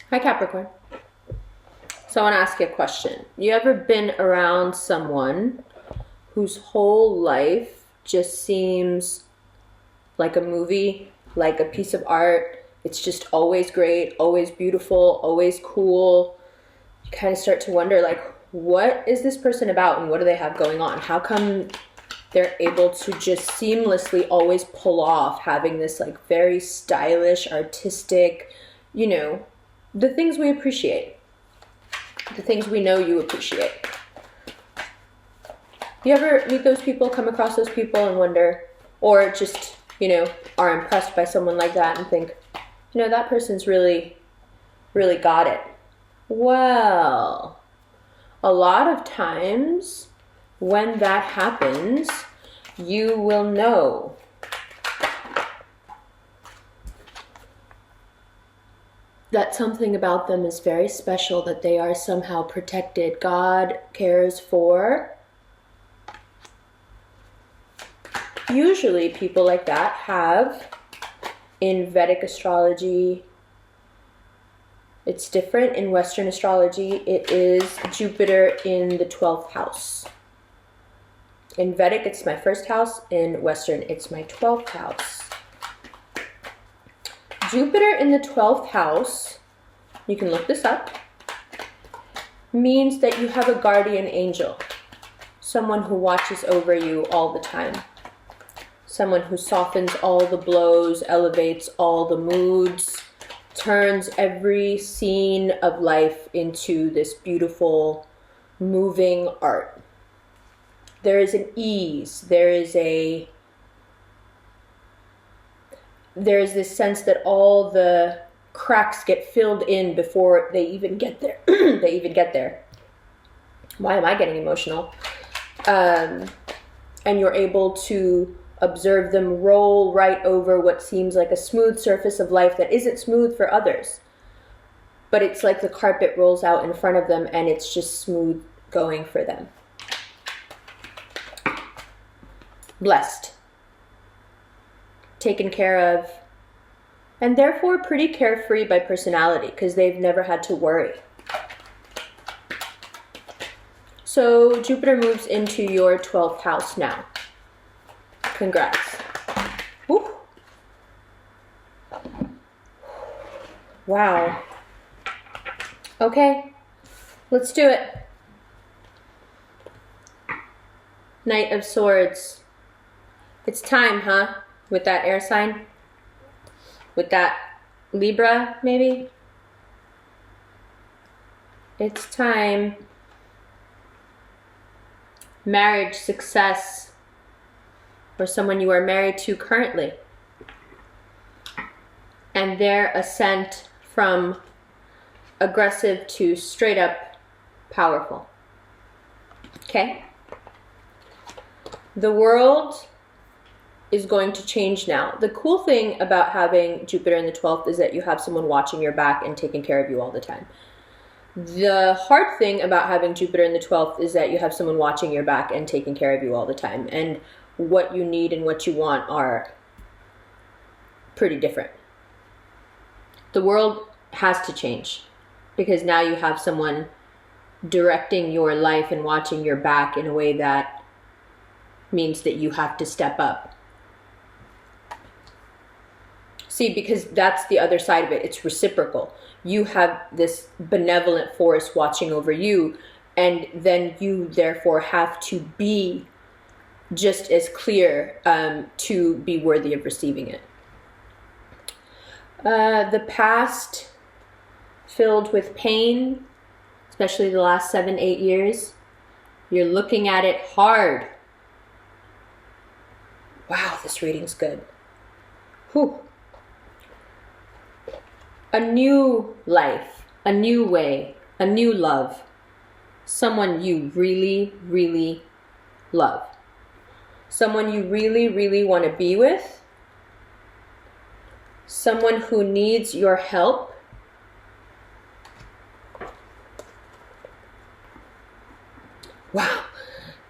Hi, Capricorn. So I want to ask you a question. You ever been around someone whose whole life just seems like a movie, like a piece of art? It's just always great, always beautiful, always cool. You kind of start to wonder, like, what is this person about and what do they have going on? How come they're able to just seamlessly always pull off having this, like, very stylish, artistic, the things we appreciate, the things we know you appreciate. You ever meet those people, come across those people and wonder, or just, are impressed by someone like that and think, that person's really, really got it. Well, a lot of times when that happens, you will know that something about them is very special, that they are somehow protected. God cares for. Usually people like that have, in Vedic astrology, it's different. In Western astrology, it is Jupiter in the 12th house. In Vedic, it's my first house. In Western, it's my 12th house. Jupiter in the 12th house, you can look this up, means that you have a guardian angel, someone who watches over you all the time, someone who softens all the blows, elevates all the moods, turns every scene of life into this beautiful, moving art. There is an ease, there is this sense that all the cracks get filled in before they even get there. Why am I getting emotional? And you're able to observe them roll right over what seems like a smooth surface of life that isn't smooth for others. But it's like the carpet rolls out in front of them and it's just smooth going for them. Blessed. Taken care of, and therefore pretty carefree by personality because they've never had to worry. So Jupiter moves into your 12th house now. Congrats. Woo. Wow. Okay, let's do it. Knight of Swords. It's time, huh? With that air sign? With that Libra, maybe? It's time. Marriage, success, or someone you are married to currently. And their ascent from aggressive to straight up powerful. Okay? The world is going to change now. The cool thing about having Jupiter in the 12th is that you have someone watching your back and taking care of you all the time. The hard thing about having Jupiter in the 12th is that you have someone watching your back and taking care of you all the time. And what you need and what you want are pretty different. The world has to change because now you have someone directing your life and watching your back in a way that means that you have to step up. See, because that's the other side of it. It's reciprocal. You have this benevolent force watching over you, and then you therefore have to be just as clear to be worthy of receiving it. The past filled with pain, especially the last 7-8 years, you're looking at it hard. Wow, this reading's good. Whew. A new life, a new way, a new love. Someone you really, really love. Someone you really, really want to be with. Someone who needs your help. Wow,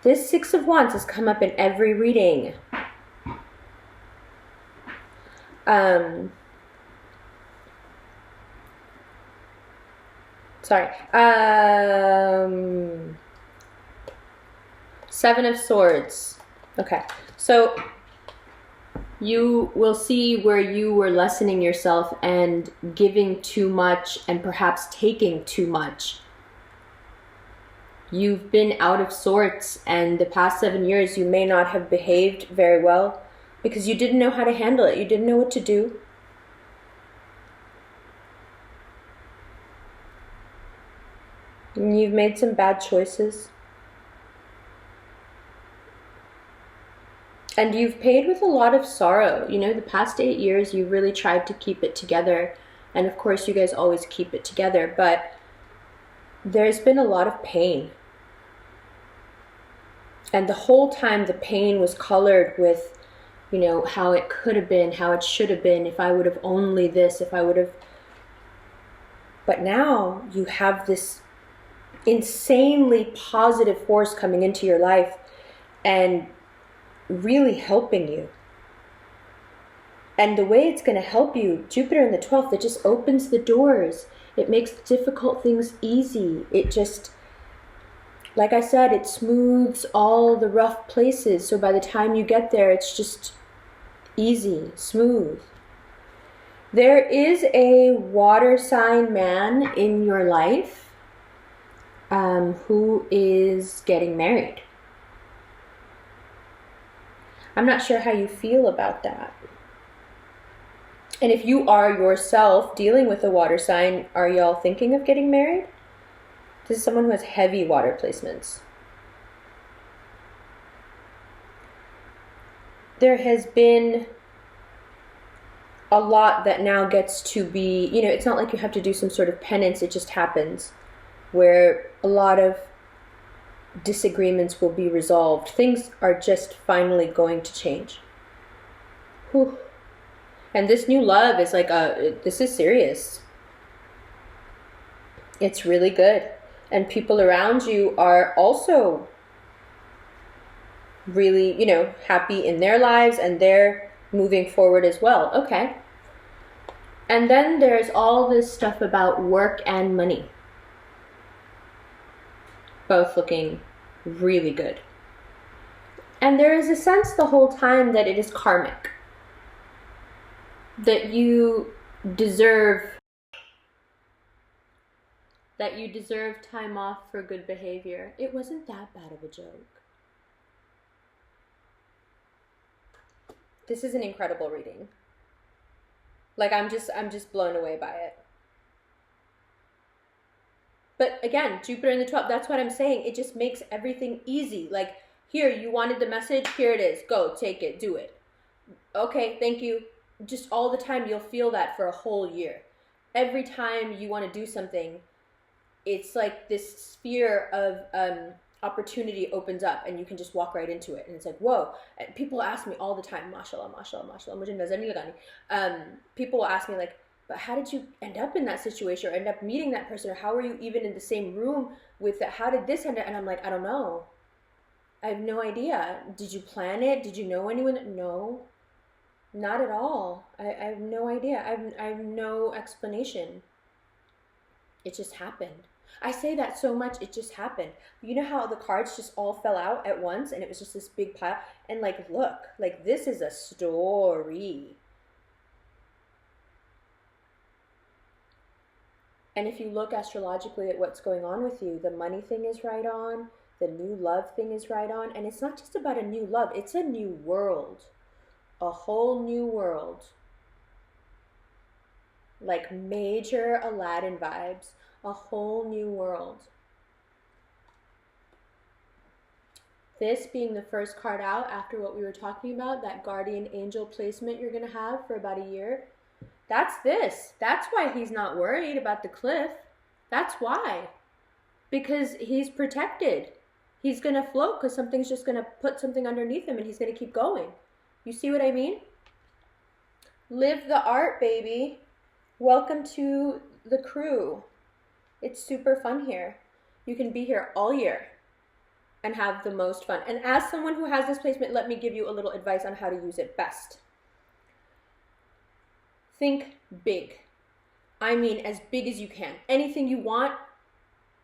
this Six of Wands has come up in every reading. Sorry. 7 of Swords. Okay. So you will see where you were lessening yourself and giving too much and perhaps taking too much. You've been out of sorts, and the past 7 years you may not have behaved very well because you didn't know how to handle it. You didn't know what to do. And you've made some bad choices. And you've paid with a lot of sorrow. You know, the past 8 years you really tried to keep it together. And of course you guys always keep it together, but there's been a lot of pain. And the whole time the pain was colored with, you know, how it could have been, how it should have been, if I would have only this, if I would have. But now you have this insanely positive force coming into your life and really helping you. And the way it's going to help you, Jupiter in the 12th, it just opens the doors. It makes difficult things easy. It just, like I said, it smooths all the rough places. So by the time you get there, it's just easy, smooth. There is a water sign man in your life who is getting married. I'm not sure how you feel about that. And if you are yourself dealing with a water sign, are y'all thinking of getting married? This is someone who has heavy water placements. There has been a lot that now gets to be, you know, it's not like you have to do some sort of penance, it just happens, where a lot of disagreements will be resolved. Things are just finally going to change. Whew. And this new love is like this is serious. It's really good. And people around you are also really, you know, happy in their lives and they're moving forward as well. Okay. And then there's all this stuff about work and money. Both looking really good. And there is a sense the whole time that it is karmic. That you deserve time off for good behavior. It wasn't that bad of a joke. This is an incredible reading. Like I'm just blown away by it. But again, Jupiter in the 12th, that's what I'm saying. It just makes everything easy. Like, here, you wanted the message, here it is. Go, take it, do it. Okay, thank you. Just all the time, you'll feel that for a whole year. Every time you want to do something, it's like this sphere of opportunity opens up and you can just walk right into it. And it's like, whoa. And people ask me all the time, mashallah, mashallah, mashallah, people will ask me like, but how did you end up in that situation or end up meeting that person? Or how were you even in the same room with that? How did this end up? And I'm like, I don't know. I have no idea. Did you plan it? Did you know anyone? No, not at all. I have no idea. I have no explanation. It just happened. I say that so much, it just happened. You know how the cards just all fell out at once and it was just this big pile? And like, look, like this is a story. And if you look astrologically at what's going on with you, the money thing is right on, the new love thing is right on, and it's not just about a new love, it's a new world. A whole new world. Like major Aladdin vibes, a whole new world. This being the first card out after what we were talking about, that guardian angel placement you're going to have for about a year. That's this. That's why he's not worried about the cliff. That's why. Because he's protected. He's going to float because something's just going to put something underneath him and he's going to keep going. You see what I mean? Live the art, baby. Welcome to the crew. It's super fun here. You can be here all year and have the most fun. And as someone who has this placement, let me give you a little advice on how to use it best. Think big. I mean, as big as you can. Anything you want,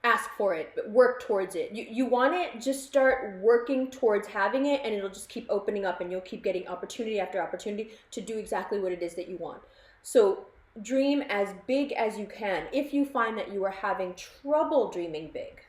ask for it, but work towards it. You want it, just start working towards having it, and it'll just keep opening up, and you'll keep getting opportunity after opportunity to do exactly what it is that you want. So dream as big as you can. If you find that you are having trouble dreaming big,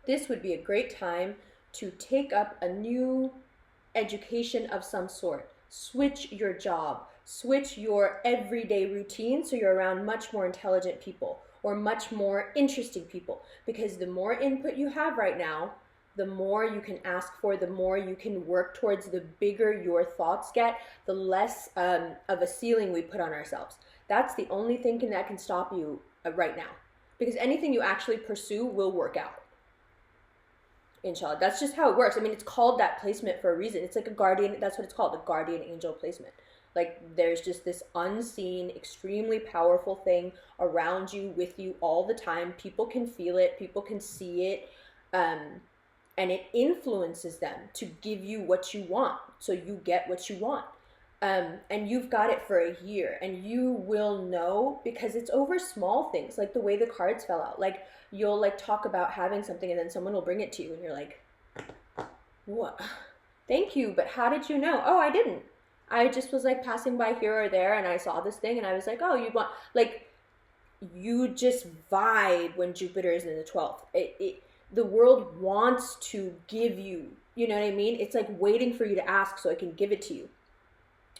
this would be a great time to take up a new education of some sort. Switch your job, switch your everyday routine so you're around much more intelligent people or much more interesting people, because the more input you have right now, the more you can ask for, the more you can work towards, the bigger your thoughts get, the less of a ceiling we put on ourselves. That's the only thing that can stop you right now, because anything you actually pursue will work out. Inshallah. That's just how it works. I mean, it's called that placement for a reason. It's like a guardian, that's what it's called, a guardian angel placement. Like, there's just this unseen, extremely powerful thing around you, with you all the time. People can feel it, people can see it, and it influences them to give you what you want, so you get what you want. And you've got it for a year, and you will know, because it's over small things, like the way the cards fell out. Like, you'll like talk about having something, and then someone will bring it to you, and you're like, what? Thank you, but how did you know? Oh, I didn't. I just was like passing by here or there, and I saw this thing, and I was like, oh, you want, like, you just vibe when Jupiter is in the 12th. The world wants to give you, you know what I mean? It's like waiting for you to ask so I can give it to you.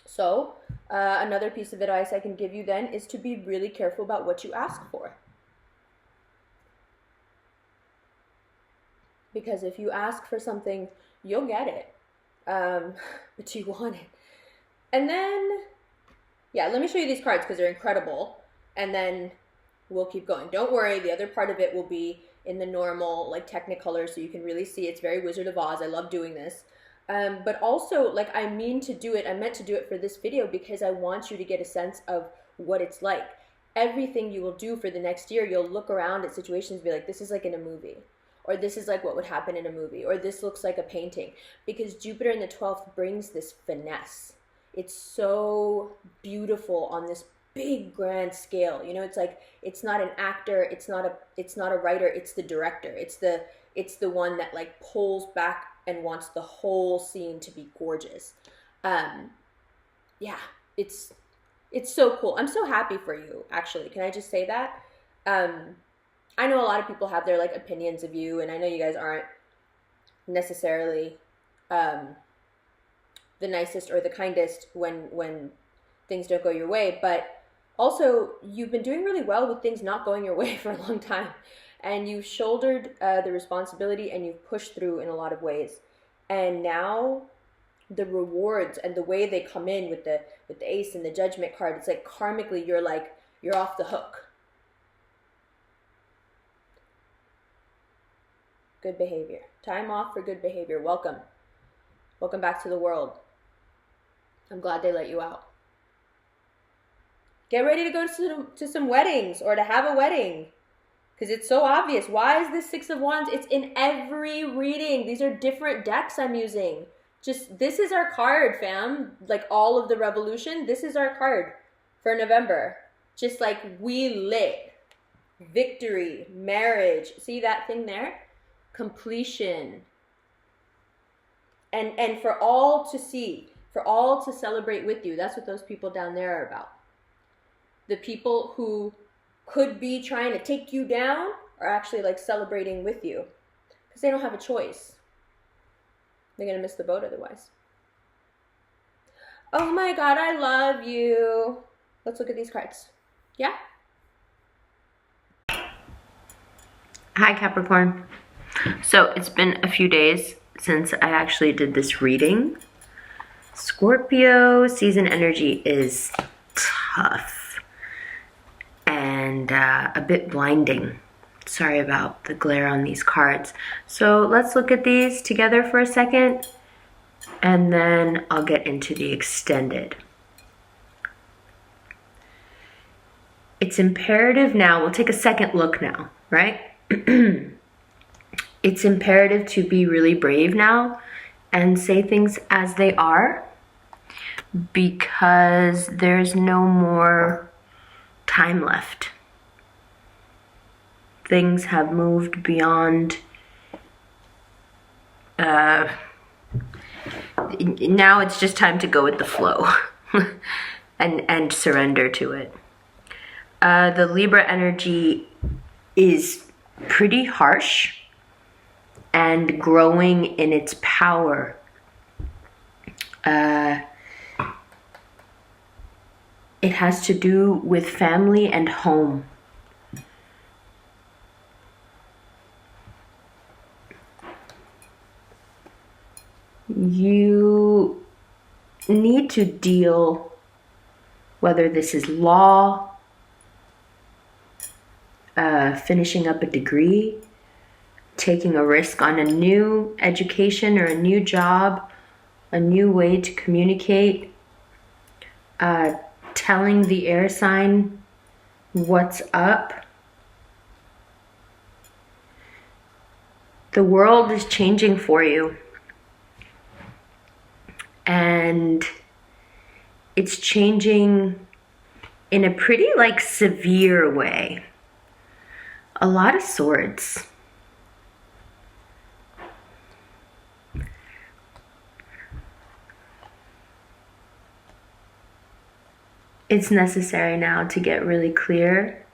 So another piece of advice I can give you then is to be really careful about what you ask for. Because if you ask for something, you'll get it. But you want it. And then, yeah, let me show you these cards because they're incredible. And then we'll keep going. Don't worry, the other part of it will be in the normal, like, Technicolor, so you can really see. It's very Wizard of Oz. I love doing this. But also, like, I meant to do it for this video because I want you to get a sense of what it's like. Everything you will do for the next year, you'll look around at situations and be like, this is like in a movie. Or this is like what would happen in a movie. Or this looks like a painting. Because Jupiter in the 12th brings this finesse. It's so beautiful on this big grand scale. You know, it's like, it's not an actor, it's not a writer, it's the director. It's the one that like pulls back and wants the whole scene to be gorgeous. Yeah, it's so cool. I'm so happy for you, actually. Can I just say that? I know a lot of people have their like opinions of you, and I know you guys aren't necessarily the nicest or the kindest when things don't go your way, but also you've been doing really well with things not going your way for a long time, and you've shouldered the responsibility, and you've pushed through in a lot of ways. And now the rewards and the way they come in with the ace and the judgment card, it's like karmically you're off the hook. Good behavior. Time off for good behavior. Welcome. Welcome back to the world. I'm glad they let you out. Get ready to go to some weddings, or to have a wedding. Because it's so obvious. Why is this Six of Wands? It's in every reading. These are different decks I'm using. Just, this is our card, fam. Like all of the revolution, this is our card for November. Just like we lit. Victory, marriage. See that thing there? Completion. And for all to see, for all to celebrate with you. That's what those people down there are about. The people who could be trying to take you down are actually like celebrating with you, because they don't have a choice. They're going to miss the boat otherwise. Oh my God, I love you. Let's look at these cards. Yeah? Hi, Capricorn. So it's been a few days since I actually did this reading. Scorpio season energy is tough and a bit blinding. Sorry about the glare on these cards. So let's look at these together for a second, and then I'll get into the extended. It's imperative now, we'll take a second look now, right? It's imperative to be really brave now and say things as they are, because there's no more time left things have moved beyond. Now it's just time to go with the flow and surrender to it. The Libra energy is pretty harsh and growing in its power. It has to do with family and home. You need to deal, whether this is law, finishing up a degree, taking a risk on a new education or a new job, a new way to communicate, telling the air sign what's up. The world is changing for you. And it's changing in a pretty severe way. A lot of swords. It's necessary now to get really clear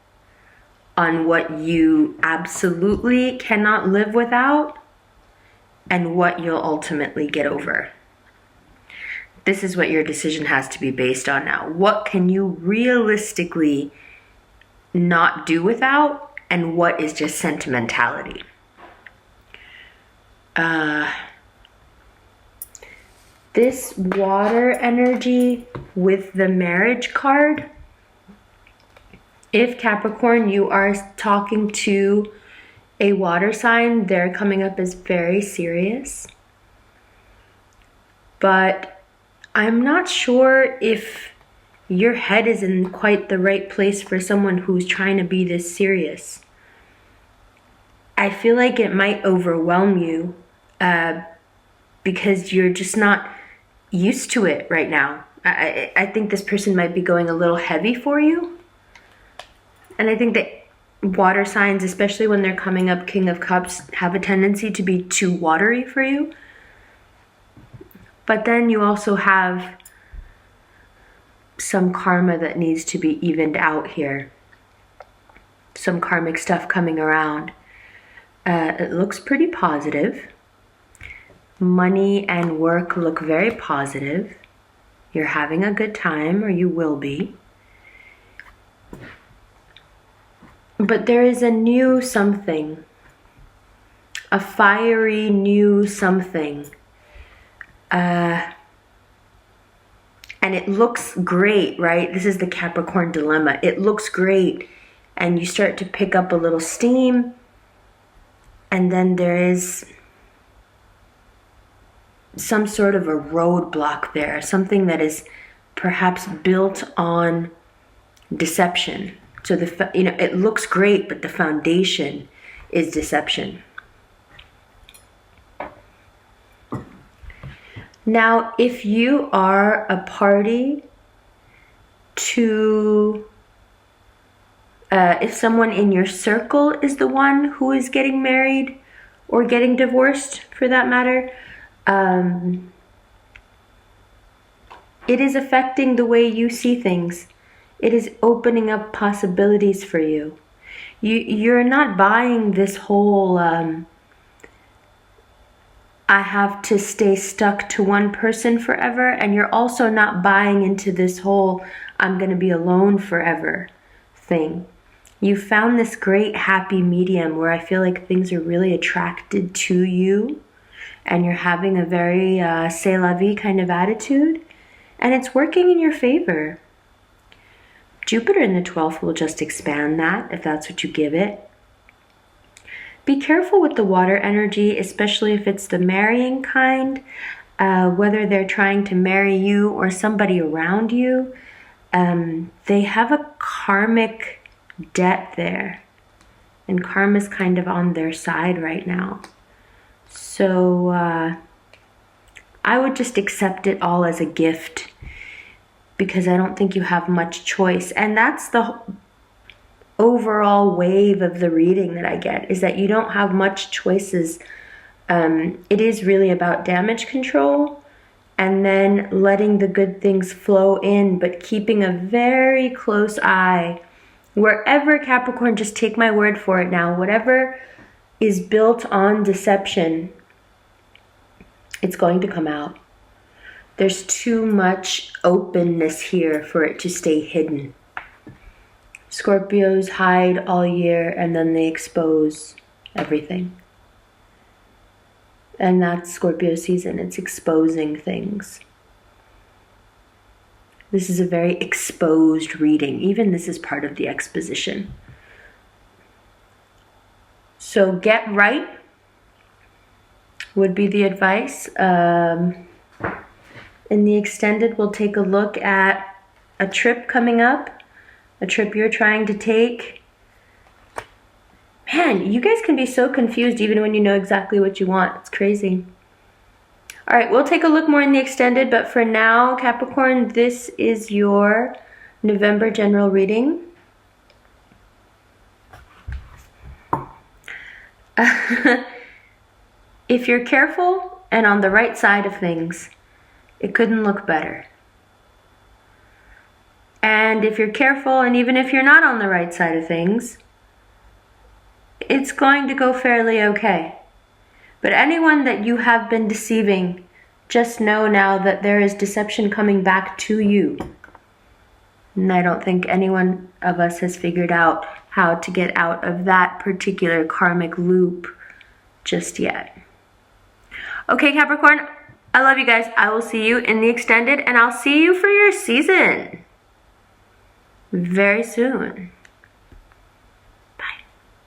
on what you absolutely cannot live without and what you'll ultimately get over. This is what your decision has to be based on now. What can you realistically not do without, and what is just sentimentality? This water energy with the marriage card, if Capricorn, you are talking to a water sign, they're coming up as very serious. But I'm not sure if your head is in quite the right place for someone who's trying to be this serious. I feel like it might overwhelm you because you're just not used to it right now. I think this person might be going a little heavy for you. And I think that water signs, especially when they're coming up King of Cups, have a tendency to be too watery for you. But then you also have some karma that needs to be evened out here. Some karmic stuff coming around. It looks pretty positive. Money and work look very positive. You're having a good time, or you will be. But there is a new something. A fiery new something. And it looks great, right? This is the Capricorn dilemma. It looks great. And you start to pick up a little steam. And then there is some sort of a roadblock there. Something that is perhaps built on deception. So it looks great, but the foundation is deception. Now, if you are a party to, if someone in your circle is the one who is getting married or getting divorced, for that matter, it is affecting the way you see things. It is opening up possibilities for you. You're not buying this whole, I have to stay stuck to one person forever, and you're also not buying into this whole I'm going to be alone forever thing. You found this great happy medium where I feel like things are really attracted to you, and you're having a very c'est la vie kind of attitude, and it's working in your favor. Jupiter in the 12th will just expand that if that's what you give it. Be careful with the water energy, especially if it's the marrying kind, whether they're trying to marry you or somebody around you. They have a karmic debt there, and karma's kind of on their side right now. So I would just accept it all as a gift, because I don't think you have much choice. And that's overall wave of the reading that I get is that you don't have much choices. It is really about damage control and then letting the good things flow in, but keeping a very close eye. Wherever, Capricorn, just take my word for it now, whatever is built on deception, it's going to come out. There's too much openness here for it to stay hidden. Scorpios hide all year and then they expose everything. And that's Scorpio season. It's exposing things. This is a very exposed reading. Even this is part of the exposition. So get right would be the advice. In the extended, we'll take a look at a trip coming up, a trip you're trying to take. Man, you guys can be so confused even when you know exactly what you want. It's crazy. All right, we'll take a look more in the extended, but for now, Capricorn, this is your November general reading. If you're careful and on the right side of things, it couldn't look better. And if you're careful, and even if you're not on the right side of things, it's going to go fairly okay. But anyone that you have been deceiving, just know now that there is deception coming back to you. And I don't think anyone of us has figured out how to get out of that particular karmic loop just yet. Okay, Capricorn, I love you guys. I will see you in the extended, and I'll see you for your season very soon.